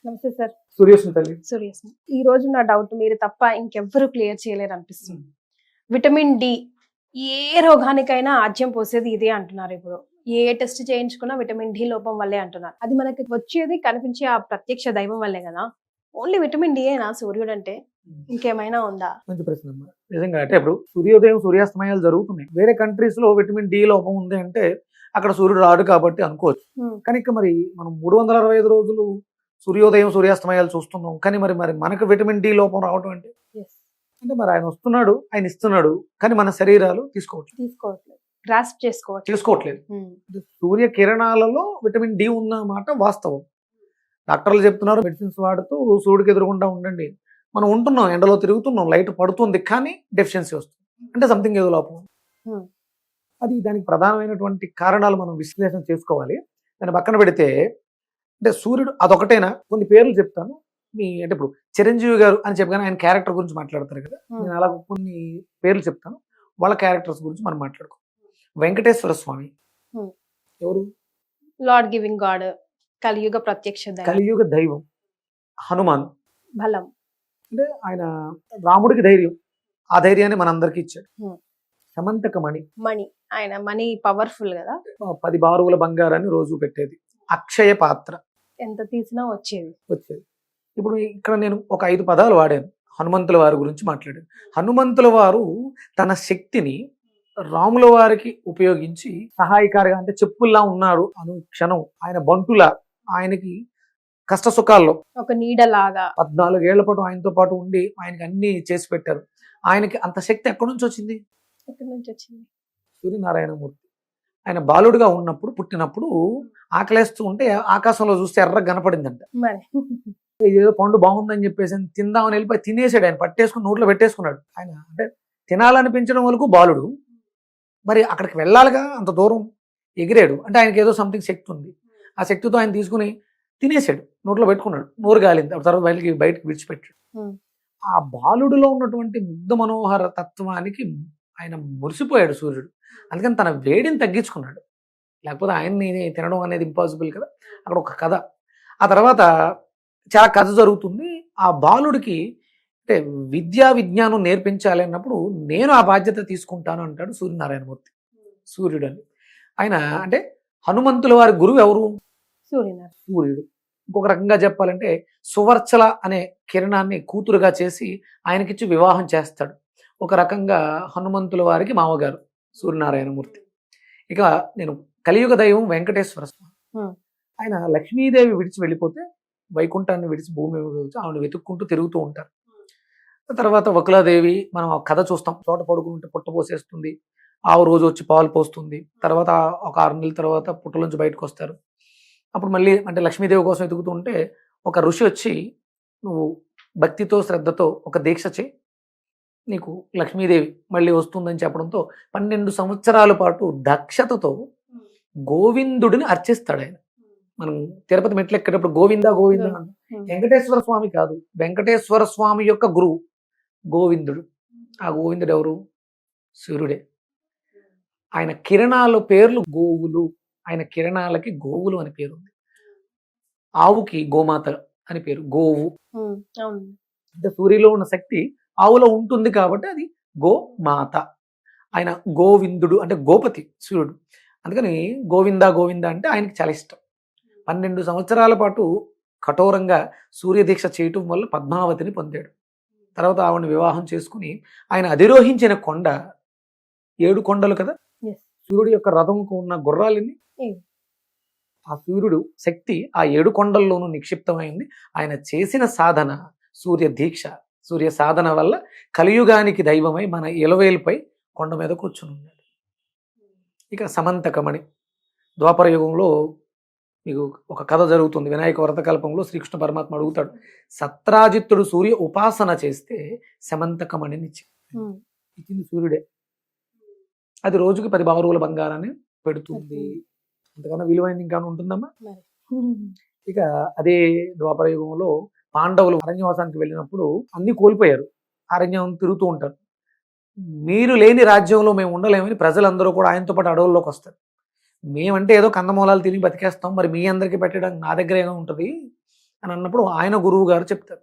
నమస్తే సార్. సూర్యోస్మి తల్లి. సూర్యస్. ఈ రోజు నా డౌట్ మీరు తప్ప ఇంకెవ్వరు క్లియర్ చేయలేరు అనిపిస్తుంది. విటమిన్ డి ఏ రోగానికైనా ఆజ్యం పోసేది ఇదే అంటున్నారు ఇప్పుడు. ఏ టెస్ట్ చేయించుకున్నా విటమిన్ డి లోపం వల్లే అంటున్నారు. అది మనకి వచ్చేది కనిపించే ఆ ప్రత్యక్ష దైవం వల్లే కదా. ఓన్లీ విటమిన్ డి ఏనా సూర్యుడు అంటే? ఇంకేమైనా ఉందా? మంచి ప్రశ్న అమ్మా. నిజంగా అంటే ఇప్పుడు సూర్యోదయం సూర్యాస్తమయాలు జరుగుతున్నాయి. వేరే కంట్రీస్ లో విటమిన్ డి లోపం ఉంది అంటే అక్కడ సూర్యుడు రాడు కాబట్టి అనుకోవచ్చు. కానీ ఇక మరి మనం 365 రోజులు సూర్యోదయం సూర్యాస్తమయాలు చూస్తున్నాం. కానీ మరి మరి మనకు విటమిన్ డి లోపం రావడం అంటే అంటే మరి ఆయన వస్తున్నాడు, ఆయన ఇస్తున్నాడు, కానీ మన శరీరాలు తీసుకోవట్లేదు, గ్రాస్ప్ చేసుకోవట్లేదు. సూర్య కిరణాలలో విటమిన్ డి ఉన్న మాట వాస్తవం. డాక్టర్లు చెప్తున్నారు మెడిసిన్స్ వాడుతూ సూర్యుడికి ఎదురుగుండా ఉండండి. మనం ఉంటున్నాం, ఎండలో తిరుగుతున్నాం, లైట్ పడుతుంది, కానీ డెఫిషియన్సీ వస్తుంది అంటే సంథింగ్ ఏదో లోపం. అది దానికి ప్రధానమైనటువంటి కారణాలు మనం విశ్లేషణ చేసుకోవాలి. దాన్ని పక్కన పెడితే అంటే సూర్యుడు అదొకటేనా? కొన్ని పేర్లు చెప్తాను. అంటే ఇప్పుడు చిరంజీవి గారు అని చెప్పగానే ఆయన క్యారెక్టర్ గురించి మాట్లాడతారు కదా, నేను అలా కొన్ని పేర్లు చెప్తాను, వాళ్ళ క్యారెక్టర్స్ గురించి మనం మాట్లాడుకో. వెంకటేశ్వర స్వామి ఎవరు? లార్డ్ గివింగ్ గాడ్, కలియుగ ప్రత్యక్ష కలియుగ దైవం. హనుమాన్ బలం అంటే ఆయన రాముడికి ధైర్యం, ఆ ధైర్యాన్ని మనందరికి ఇచ్చాడు. సమంతక మణి, ఆయన మనీ పవర్ఫుల్ కదా, 10 బారువుల బంగారాన్ని రోజు పెట్టేది. అక్షయ పాత్ర, ఎంత తీసినా వచ్చేది. ఇప్పుడు ఇక్కడ నేను ఒక 5 పదాలు వాడాను, హనుమంతుల వారి గురించి మాట్లాడాను. హనుమంతుల వారు తన శక్తిని రాముల వారికి ఉపయోగించి సహాయకారిగా అంటే చెప్పుల్లా ఉన్నారు అనుక్షణం. ఆయన బంటులా, ఆయనకి కష్ట సుఖాల్లో ఒక నీడలాగా 14 ఏళ్ల పాటు ఆయనతో పాటు ఉండి ఆయనకి అన్ని చేసి పెట్టారు. ఆయనకి అంత శక్తి ఎక్కడి నుంచి వచ్చింది? సూర్యనారాయణమూర్తి. ఆయన బాలుడుగా ఉన్నప్పుడు, పుట్టినప్పుడు ఆకలేస్తూ ఉంటే ఆకాశంలో చూస్తే ఎర్రగా కనపడిందంట. ఏదో పండు బాగుందని చెప్పేసి తిందామని వెళ్ళిపోయి తినేసాడు. ఆయన పట్టేసుకుని నోట్లో పెట్టేసుకున్నాడు. ఆయన అంటే తినాలనిపించడం వరకు బాలుడు, మరి అక్కడికి వెళ్ళాలిగా, అంత దూరం ఎగిరాడు అంటే ఆయనకి ఏదో సంథింగ్ శక్తి ఉంది. ఆ శక్తితో ఆయన తీసుకుని తినేసాడు, నోట్లో పెట్టుకున్నాడు, నోరు గాలింది, ఆ తర్వాత బయటకు విడిచిపెట్టాడు. ఆ బాలుడిలో ఉన్నటువంటి ముగ్ధ మనోహర తత్వానికి ఆయన మురిసిపోయాడు సూర్యుడు. అందుకని తన వేడిని తగ్గించుకున్నాడు. లేకపోతే ఆయన్ని తినడం అనేది ఇంపాసిబుల్ కదా. అక్కడ ఒక కథ, ఆ తర్వాత చాలా కథ జరుగుతుంది. ఆ బాలుడికి అంటే విద్యా విజ్ఞానం నేర్పించాలి అన్నప్పుడు నేను ఆ బాధ్యత తీసుకుంటాను అంటాడు సూర్యనారాయణమూర్తి. సూర్యుడు అని ఆయన అంటే హనుమంతుల వారి గురువు ఎవరు? సూర్యుడు. ఇంకొక రకంగా చెప్పాలంటే సువర్చల అనే కిరణాన్ని కూతురుగా చేసి ఆయనకిచ్చి వివాహం చేస్తాడు. ఒక రకంగా హనుమంతుల వారికి మామగారు సూర్యనారాయణమూర్తి. ఇక నేను కలియుగ దైవం వెంకటేశ్వర స్వామి. ఆయన లక్ష్మీదేవి విడిచి వెళ్ళిపోతే వైకుంఠాన్ని విడిచి భూమి ఆవిడ వెతుక్కుంటూ తిరుగుతూ ఉంటారు. తర్వాత వకులాదేవి, మనం ఆ కథ చూస్తాం, చోట పడుకుంటే పుట్ట పోసేస్తుంది, ఆవు రోజు వచ్చి పాలు పోస్తుంది. తర్వాత ఒక 6 నెలల తర్వాత పుట్టలోంచి బయటకు వస్తారు. అప్పుడు మళ్ళీ అంటే లక్ష్మీదేవి కోసం వెతుకుతూ ఉంటే ఒక ఋషి వచ్చి, నువ్వు భక్తితో శ్రద్ధతో ఒక దీక్ష చేయి, నీకు లక్ష్మీదేవి మళ్ళీ వస్తుందని చెప్పడంతో 12 సంవత్సరాల పాటు దక్షతతో గోవిందుడిని అర్చిస్తాడు ఆయన. మనం తిరుపతి మెట్లు ఎక్కేటప్పుడు గోవింద గోవింద. వెంకటేశ్వర స్వామి కాదు, వెంకటేశ్వర స్వామి యొక్క గురువు గోవిందుడు. ఆ గోవిందుడు ఎవరు? సూర్యుడే. ఆయన కిరణాల పేర్లు గోవులు. ఆయన కిరణాలకి గోవులు అని పేరు ఉంది. ఆవుకి గోమాత అని పేరు, గోవు. అంటే సూర్యులో ఉన్న శక్తి ఆవులో ఉంటుంది కాబట్టి అది గోమాత. ఆయన గోవిందుడు అంటే గోపతి సూర్యుడు. అందుకని గోవింద గోవింద అంటే ఆయనకి చాలా ఇష్టం. 12 సంవత్సరాల పాటు కఠోరంగా సూర్యదీక్ష చేయటం వల్ల పద్మావతిని పొందాడు. తర్వాత ఆవిడని వివాహం చేసుకుని ఆయన అధిరోహించిన కొండ 7 కొండలు కదా. సూర్యుడి యొక్క రథంకు ఉన్న గుర్రాలని ఆ సూర్యుడు శక్తి ఆ 7 కొండల్లోనూ నిక్షిప్తమైంది. ఆయన చేసిన సాధన సూర్య దీక్ష, సూర్య సాధన వల్ల కలియుగానికి దైవమై మన ఇలవేలుపై కొండ మీద కూర్చుని ఉన్నాడు. ఇక సమంతకమణి. ద్వాపర యుగంలో మీకు ఒక కథ జరుగుతుంది. వినాయక వ్రతకల్పంలో శ్రీకృష్ణ పరమాత్మ అడుగుతాడు, సత్రాజిత్తుడు సూర్య ఉపాసన చేస్తే సమంతకమణిని ఇచ్చింది సూర్యుడే. అది రోజుకి 10 బారువుల బంగారాన్ని పెడుతుంది. అంతకన్నా విలువైంది ఇంకా ఉంటుందమ్మా. ఇక అదే ద్వాపర యుగంలో పాండవులు అరణ్యవాసానికి వెళ్ళినప్పుడు అన్ని కోల్పోయారు, అరణ్యం తిరుగుతూ ఉంటారు. మీరు లేని రాజ్యంలో మేము ఉండలేమని ప్రజలందరూ కూడా ఆయనతో పాటు అడవుల్లోకి వస్తారు. మేమంటే ఏదో కందమూలాలు తిని బతికేస్తాం, మరి మీ అందరికీ పెట్టడానికి నా దగ్గర ఏమో ఉంటుంది, అని అన్నప్పుడు ఆయన గురువు గారు చెప్తారు,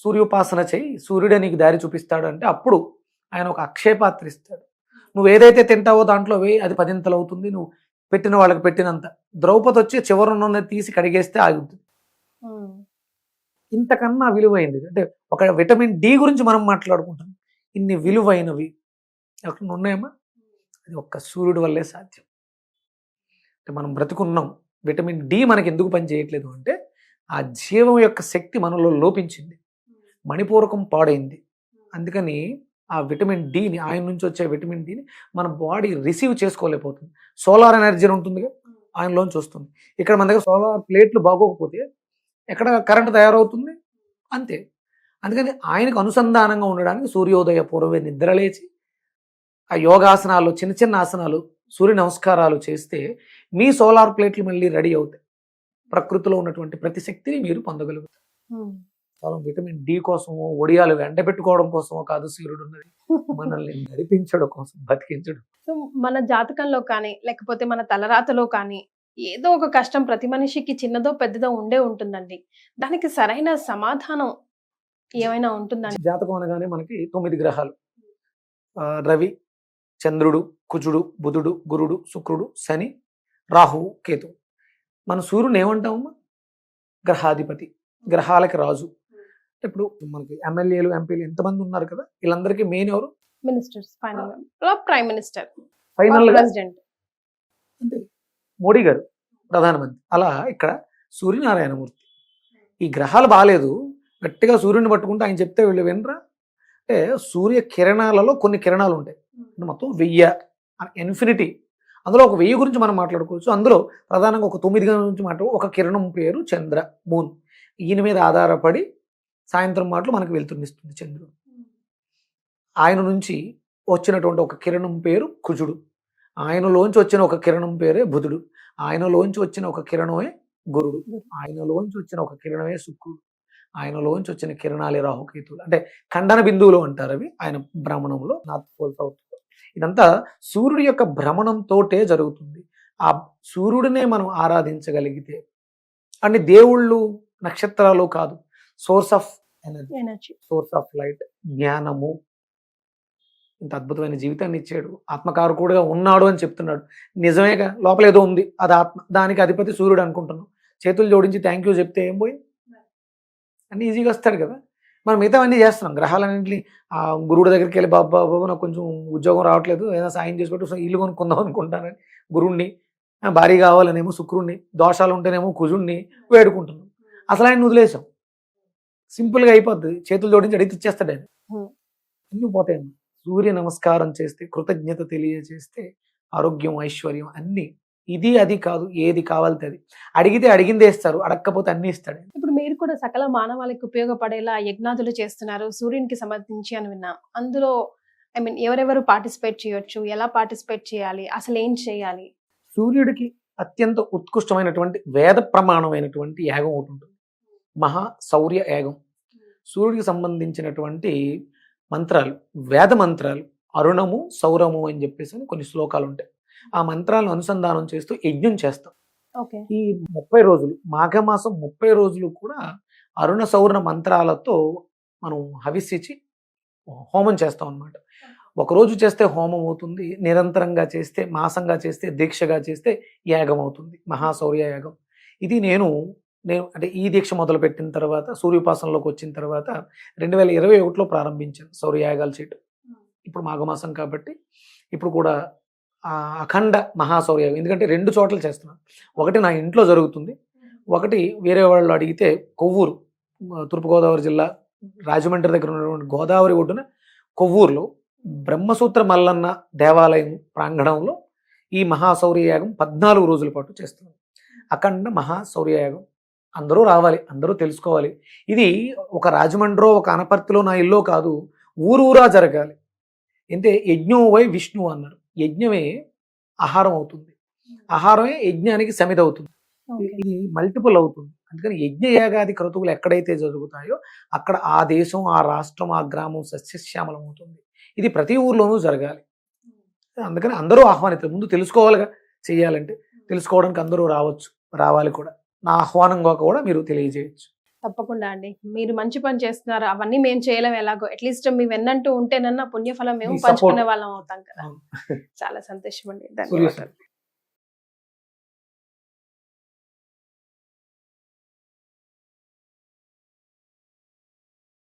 సూర్యోపాసన చేయి, సూర్యుడే నీకు దారి చూపిస్తాడు అంటే అప్పుడు ఆయన ఒక అక్షయ పాత్ర ఇస్తాడు. నువ్వు ఏదైతే తింటావో దాంట్లో వేయి, అది 10 అవుతుంది, నువ్వు పెట్టిన వాళ్ళకి పెట్టినంత. ద్రౌపది వచ్చి చివరనున్నది తీసి కడిగేస్తే ఆగుతుంది. ఇంతకన్నా విలువైంది అంటే ఒక విటమిన్ డి గురించి మనం మాట్లాడుకుంటాం, ఇన్ని విలువైనవి అక్కడ ఉన్నాయమ్మా, అది ఒక్క సూర్యుడి వల్లే సాధ్యం. అంటే మనం బ్రతుకున్నాం, విటమిన్ డి మనకి ఎందుకు పని చేయట్లేదు అంటే ఆ జీవం యొక్క శక్తి మనలో లోపించింది, మణిపూరకం పాడైంది. అందుకని ఆ విటమిన్ డిని, ఆయన నుంచి వచ్చే విటమిన్ డిని మన బాడీ రిసీవ్ చేసుకోలేకపోతుంది. సోలార్ ఎనర్జీ ఉంటుందిగా, ఆయనలోంచి వస్తుంది. ఇక్కడ మన దగ్గర సోలార్ ప్లేట్లు బాగోకపోతే ఎక్కడ కరెంట్ తయారవుతుంది, అంతే. అందుకని ఆయనకు అనుసంధానంగా ఉండడానికి సూర్యోదయ పూర్వమే నిద్రలేచి ఆ యోగాసనాలు, చిన్న చిన్న ఆసనాలు, సూర్య నమస్కారాలు చేస్తే మీ సోలార్ ప్లేట్లు మళ్ళీ రెడీ అవుతాయి. ప్రకృతిలో ఉన్నటువంటి ప్రతి శక్తిని మీరు పొందగలుగుతారు. కేవలం విటమిన్ డి కోసమో, ఒడియాలు ఎండబెట్టుకోవడం కోసమో కాదు సూర్యుడు ఉన్నది, మనల్ని నడిపించడం కోసం, బతికించడం. సో మన జాతకంలో కానీ లేకపోతే మన తలరాతలో కానీ ఏదో ఒక కష్టం ప్రతి మనిషికి చిన్నదో పెద్దదో ఉండే ఉంటుందండి. దానికి సరైన సమాధానం ఏమైనా ఉంటుందండి? జాతకం అనగానే మనకి 9 గ్రహాలు, రవి, చంద్రుడు, కుజుడు, బుధుడు, గురుడు, శుక్రుడు, శని, రాహువు, కేతువు. మన సూర్యుని ఏమంటామమ్మా? గ్రహాధిపతి, గ్రహాలకి రాజు. ఇప్పుడు మనకి ఎమ్మెల్యేలు, ఎంపీలు ఎంతమంది ఉన్నారు కదా, వీళ్ళందరికీ మెయిన్ ఎవరు? Ministers, prime minister, final president, అంటే మోడీ గారు ప్రధానమంత్రి. అలా ఇక్కడ సూర్యనారాయణమూర్తి. ఈ గ్రహాలు బాగాలేదు, గట్టిగా సూర్యుని పట్టుకుంటే ఆయన చెప్తే వీళ్ళు వినరా? అంటే సూర్య కిరణాలలో కొన్ని కిరణాలు ఉంటాయి, మొత్తం 1000 ఇన్ఫినిటీ. అందులో ఒక 1000 గురించి మనం మాట్లాడుకోవచ్చు. అందులో ప్రధానంగా ఒక 9 గురించి ఒక కిరణం పేరు చంద్ర, మూన్. ఈయన మీద ఆధారపడి సాయంత్రం మాటలు మనకు వెళ్తున్నిస్తుంది చంద్రుడు. ఆయన నుంచి వచ్చినటువంటి ఒక కిరణం పేరు కుజుడు, ఆయనలోంచి వచ్చిన ఒక కిరణం పేరే బుధుడు, ఆయనలోంచి వచ్చిన ఒక కిరణమే గురుడు, ఆయనలోంచి వచ్చిన ఒక కిరణమే శుక్రుడు, ఆయనలోంచి వచ్చిన కిరణాలే రాహుకేతువులు. అంటే ఖండన బిందువులు అంటారు అవి ఆయన భ్రమణంలో, నార్త్ పోల్ సౌత్ పోల్. ఇదంతా సూర్యుడి యొక్క భ్రమణంతోటే జరుగుతుంది. ఆ సూర్యుడినే మనం ఆరాధించగలిగితే, అన్ని దేవుళ్ళు నక్షత్రాలు కాదు, source of energy, source of light, జ్ఞానము. ఇంత అద్భుతమైన జీవితాన్ని ఇచ్చాడు, ఆత్మకారకుడుగా ఉన్నాడు అని చెప్తున్నాడు. నిజమేగా, లోపల ఏదో ఉంది, అది ఆత్మ, దానికి అధిపతి సూర్యుడు అనుకుంటున్నాం. చేతులు జోడించి థ్యాంక్ యూ చెప్తే ఏం పోయింది? అన్నీ ఈజీగా వస్తాడు కదా. మనం మిగతావన్నీ చేస్తున్నాం, గ్రహాలన్నింటినీ గురువుడి దగ్గరికి వెళ్ళి బాబా బాబు నాకు కొంచెం ఉద్యోగం రావట్లేదు, ఏదైనా సాయం చేసుకుంటూ ఇల్లు కొనుక్కుందాం అనుకుంటానని గురుణ్ణి, భారీ కావాలనేమో శుక్రుణ్ణి, దోషాలు ఉంటేనేమో కుజుణ్ణి వేడుకుంటున్నాం. అసలు ఆయన వదిలేసాం, సింపుల్గా అయిపోద్ది, చేతులు జోడించి అడిగితే ఇచ్చేస్తాడు ఆయన. అన్నీ పోతాయండి. సూర్య నమస్కారం చేస్తే, కృతజ్ఞత తెలియజేస్తే ఆరోగ్యం, ఐశ్వర్యం అన్నీ. ఇది అది కాదు, ఏది కావాలితే అది. అడిగితే అడిగిందే ఇస్తారు, అడగకపోతే అన్నీ ఇస్తాడు. ఇప్పుడు మీరు కూడా సకల మానవాళికి ఉపయోగపడేలా యజ్ఞాదులు చేస్తున్నారు సూర్యునికి సంబంధించి అని విన్నాం. అందులో ఎవరెవరు పార్టిసిపేట్ చేయొచ్చు, ఎలా పార్టిసిపేట్ చేయాలి, అసలు ఏం చేయాలి? సూర్యుడికి అత్యంత ఉత్కృష్టమైనటువంటి వేద ప్రమాణమైనటువంటి యాగం ఒకటి ఉంటుంది, మహా శౌర్య యాగం. సూర్యుడికి సంబంధించినటువంటి మంత్రాలు, వేద మంత్రాలు, అరుణము, సౌరము అని చెప్పేసి కొన్ని శ్లోకాలు ఉంటాయి. ఆ మంత్రాలను అనుసంధానం చేస్తూ యజ్ఞం చేస్తాం. ఈ 30 రోజులు, మాఘమాసం 30 రోజులు కూడా అరుణ సౌర మంత్రాలతో మనం హవిస్సిచ్చి హోమం చేస్తాం అన్నమాట. ఒకరోజు చేస్తే హోమం అవుతుంది, నిరంతరంగా చేస్తే, మాసంగా చేస్తే, దీక్షగా చేస్తే యాగం అవుతుంది, మహాశౌర్య యాగం. ఇది నేను అంటే ఈ దీక్ష మొదలుపెట్టిన తర్వాత, సూర్యోపాసనలోకి వచ్చిన తర్వాత 2021లో ప్రారంభించాను శౌర్యయాగాలు చేయటం. ఇప్పుడు మాఘమాసం కాబట్టి ఇప్పుడు కూడా అఖండ మహాశౌర్యయాగం, ఎందుకంటే 2 చోట్ల చేస్తున్నాను. ఒకటి నా ఇంట్లో జరుగుతుంది, ఒకటి వేరే వాళ్ళు అడిగితే కొవ్వూరు, తూర్పుగోదావరి జిల్లా రాజమండ్రి దగ్గర ఉన్నటువంటి గోదావరి ఒడ్డున కొవ్వూరులో బ్రహ్మసూత్ర మల్లన్న దేవాలయం ప్రాంగణంలో ఈ మహాశౌర్యయాగం 14 రోజుల పాటు చేస్తున్నాను. అఖండ మహాశౌర్యయాగం. అందరూ రావాలి, అందరూ తెలుసుకోవాలి. ఇది ఒక రాజమండ్రో, ఒక అనపర్తిలో, నా ఇల్లో కాదు, ఊరూరా జరగాలి. అంటే యజ్ఞో వై విష్ణు అన్నారు. యజ్ఞమే ఆహారం అవుతుంది, ఆహారమే యజ్ఞానికి సమిధ అవుతుంది. ఇది మల్టిపుల్ అవుతుంది. అందుకని యజ్ఞయాగాది క్రతువులు ఎక్కడైతే జరుగుతాయో అక్కడ ఆ దేశం, ఆ రాష్ట్రం, ఆ గ్రామం సస్యశ్యామలం అవుతుంది. ఇది ప్రతి ఊర్లోనూ జరగాలి. అందుకని అందరూ ఆహ్వానితారు. ముందు తెలుసుకోవాలిగా, చెయ్యాలంటే తెలుసుకోవడానికి అందరూ రావాలి కూడా. నా ఆహ్వానంగా కూడా మీరు తెలియజేయచ్చు. తప్పకుండా అండి. మీరు మంచి పని చేస్తున్నారు. అవన్నీ మేము చేయలేం ఎలాగో. అట్లీస్ట్ మీ వెన్నంటూ ఉంటేనన్నా పుణ్యఫలం మేము మీ support. పంచుకునే వాళ్ళం అవుతాం కదా. అవును. చాలా సంతోషం అండి. సూర్య ధన్యవాదాలు.